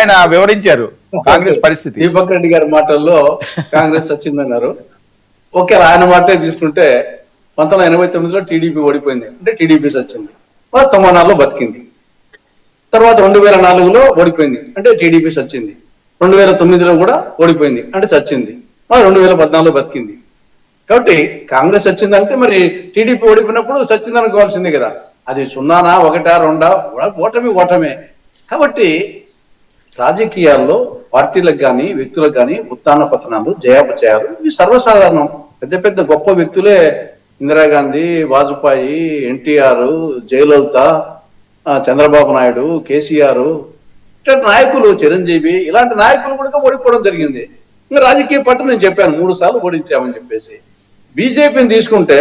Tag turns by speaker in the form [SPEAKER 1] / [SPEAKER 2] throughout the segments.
[SPEAKER 1] ఆయన వివరించారు కాంగ్రెస్ పరిస్థితి.
[SPEAKER 2] దీపక్ రెడ్డి గారి మాటల్లో కాంగ్రెస్ వచ్చిందన్నారు. ఓకే, ఆయన మాటే తీసుకుంటే 1989లో టీడీపీ ఓడిపోయింది అంటే టీడీపీ వచ్చింది, 94లో బతికింది. తర్వాత 2004లో ఓడిపోయింది అంటే టీడీపీ వచ్చింది, 2009లో కూడా ఓడిపోయింది అంటే చచ్చింది, 2014లో బతికింది. కాబట్టి కాంగ్రెస్ వచ్చిందంటే మరి టీడీపీ ఓడిపోయినప్పుడు చచ్చింది అనుకోవాల్సిందే కదా. అది 0నా 1 2 ఓటమే. కాబట్టి రాజకీయాల్లో పార్టీలకు కానీ వ్యక్తులకు కానీ ఉత్థాన పతనాలు జయాపజయాలు ఇవి సర్వసాధారణం. పెద్ద పెద్ద గొప్ప వ్యక్తులే ఇందిరాగాంధీ, వాజ్పేయి, ఎన్టీఆర్, జయలలిత, చంద్రబాబు నాయుడు, కేసీఆర్ ఇట్లాంటి నాయకులు, చిరంజీవి ఇలాంటి నాయకులు కూడా ఓడిపోవడం జరిగింది. ఇంకా రాజకీయ పార్టీ నేను చెప్పాను 3 సార్లు ఓడించామని చెప్పేసి. బీజేపీని తీసుకుంటే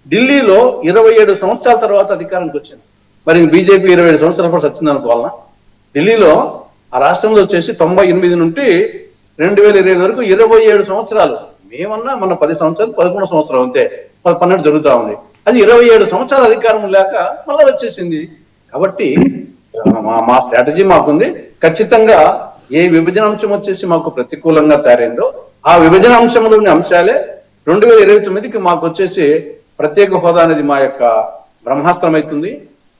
[SPEAKER 2] ఢిల్లీలో 27 సంవత్సరాల తర్వాత అధికారానికి వచ్చింది. మరి బీజేపీ 27 సంవత్సరాల పాటు వచ్చింది అనుకోవాలన్నా? ఢిల్లీలో ఆ రాష్ట్రంలో వచ్చేసి 98 నుండి 2020 వరకు 27 సంవత్సరాలు. మేమన్నా మన 10 సంవత్సరాలు 11 సంవత్సరాలు అంతే, 12 జరుగుతా ఉంది. అది 27 సంవత్సరాల అధికారం లేక మళ్ళా వచ్చేసింది. కాబట్టి మా స్ట్రాటజీ మాకుంది. ఖచ్చితంగా ఏ విభజన అంశం వచ్చేసి మాకు ప్రతికూలంగా తయారైందో ఆ విభజన అంశంలోని అంశాలే 2029కి మాకు వచ్చేసి ప్రత్యేక హోదా అనేది మా యొక్క బ్రహ్మాస్త్రం అవుతుంది.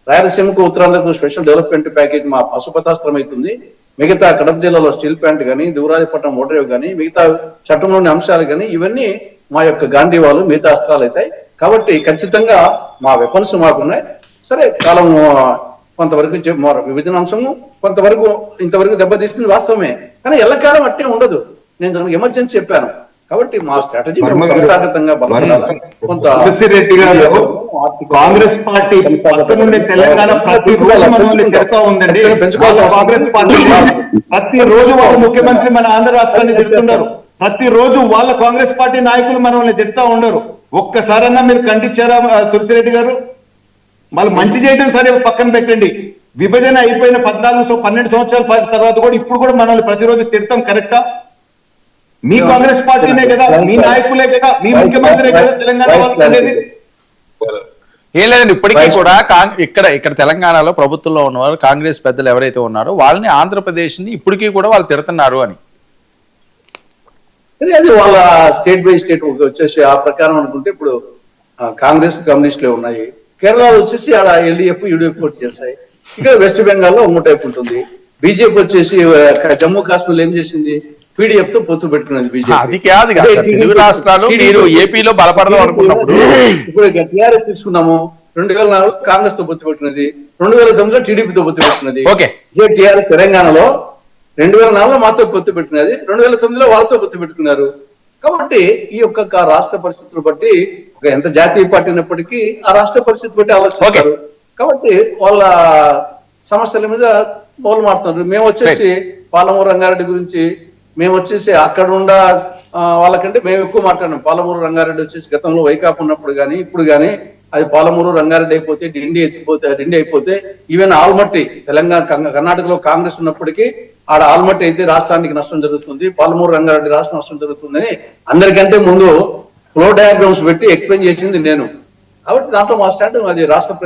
[SPEAKER 2] రాయలసీమకు ఉత్తరాంధ్రకు స్పెషల్ డెవలప్మెంట్ ప్యాకేజ్ మా పశుపతాస్త్రం అవుతుంది. మిగతా కడప జిల్లాలో స్టీల్ ప్లాంట్ కానీ, దువరాజపట్నం ఓటరేవ్ కానీ, మిగతా చట్టంలోని అంశాలు కానీ ఇవన్నీ మా యొక్క గాంధీవాలు మిగతా అస్త్రాలు అవుతాయి. కాబట్టి ఖచ్చితంగా మా వెపన్స్ మాకున్నాయి. సరే, కాలం కొంతవరకు విభజన అంశము కొంతవరకు ఇంతవరకు దెబ్బతీస్తుంది వాస్తవమే, కానీ ఎల్లకాలం అట్టే ఉండదు. నేను ఎమర్జెన్సీ చెప్పాను. కాబట్టి మా స్ట్రాటజీ సంస్థాగతంగా
[SPEAKER 3] కాంగ్రెస్ పార్టీ నుండి తెలంగాణ ప్రతిరోజు మనల్ని తిడతా ఉందండి. కాంగ్రెస్ పార్టీ ప్రతిరోజు వాళ్ళ ముఖ్యమంత్రి మన ఆంధ్ర రాష్ట్రాన్ని తిడుతున్నారు. ప్రతిరోజు వాళ్ళ కాంగ్రెస్ పార్టీ నాయకులు మనల్ని తిడతా ఉండరు. ఒక్కసారన్నా మీరు ఖండించారా తులసిరెడ్డి గారు? వాళ్ళు మంచి చేయడం సరే పక్కన పెట్టండి, విభజన అయిపోయిన 12 సంవత్సరాల తర్వాత కూడా ఇప్పుడు కూడా మనల్ని ప్రతిరోజు తిడతాం కరెక్టా? మీ కాంగ్రెస్ పార్టీనే కదా, మీ నాయకులే కదా, మీ ముఖ్యమంత్రి కదా తెలంగాణ వాళ్ళు అనేది.
[SPEAKER 1] ఏం లేదండి, ఇప్పటికీ కూడా ఇక్కడ తెలంగాణలో ప్రభుత్వంలో ఉన్నవారు కాంగ్రెస్ పెద్దలు ఎవరైతే ఉన్నారో వాళ్ళని ఆంధ్రప్రదేశ్ ని ఇప్పటికీ కూడా వాళ్ళు తిడుతున్నారు అని.
[SPEAKER 2] అది వాళ్ళ స్టేట్ బై స్టేట్ వచ్చేసి ఆ ప్రకారం అనుకుంటే ఇప్పుడు కాంగ్రెస్ కమ్యూనిస్టులే ఉన్నాయి. కేరళలో వచ్చేసి ఆడ ఎల్డీఎఫ్ యూడీఎఫ్ పోటీ చేస్తాయి. ఇక్కడ వెస్ట్ బెంగాల్లో ఇంకో టైప్ ఉంటుంది. బీజేపీ వచ్చేసి జమ్మూ కాశ్మీర్ ఏం చేసింది, పీడీఎఫ్ తో పొత్తు పెట్టుకున్నది బీజేపీ.
[SPEAKER 1] అది కాదు తెలుగు రాష్ట్రాలు మీరు ఏపీలో బలపడదాం అనుకున్నప్పుడు
[SPEAKER 2] ఇప్పుడు టీఆర్ఎస్ తీసుకున్నాము, 2004 కాంగ్రెస్ తో పొత్తు పెట్టినది, 2009లో టీడీపీతో పొత్తు పెట్టినది. ఇదే టీఆర్ఎస్ తెలంగాణలో 2004లో మాతో పొత్తు పెట్టినది, 2009లో వాళ్ళతో పొత్తు పెట్టుకున్నారు. కాబట్టి ఈ యొక్క రాష్ట్ర పరిస్థితులు బట్టి ఎంత జాతీయ పార్టీ అయినప్పటికీ ఆ రాష్ట్ర పరిస్థితి బట్టి ఆలోచిస్తారు. కాబట్టి వాళ్ళ సమస్యల మీద బౌలు మారుతున్నారు. మేము వచ్చేసి పాలమూరు రంగారెడ్డి గురించి మేము వచ్చేసి అక్కడ ఉన్న వాళ్ళకంటే మేము ఎక్కువ మాట్లాడినాం. పాలమూరు రంగారెడ్డి వచ్చేసి గతంలో వైకాపా ఉన్నప్పుడు కానీ ఇప్పుడు కానీ అది పాలమూరు రంగారెడ్డి అయిపోతే డిండి అయిపోతే ఈవెన్ ఆల్మట్టి తెలంగాణ కర్ణాటకలో కాంగ్రెస్ ఉన్నప్పటికీ ఆడ ఆల్మట్టి అయితే రాష్ట్రానికి నష్టం జరుగుతుంది, పాలమూరు రంగారెడ్డి రాష్ట్ర నష్టం జరుగుతుందని అందరికంటే ముందు ఫ్లో డయాగ్రామ్స్ పెట్టి ఎక్స్ప్లెయిన్ చేసింది నేను. కాబట్టి దాంట్లో మా స్టాండ్ అది రాష్ట్ర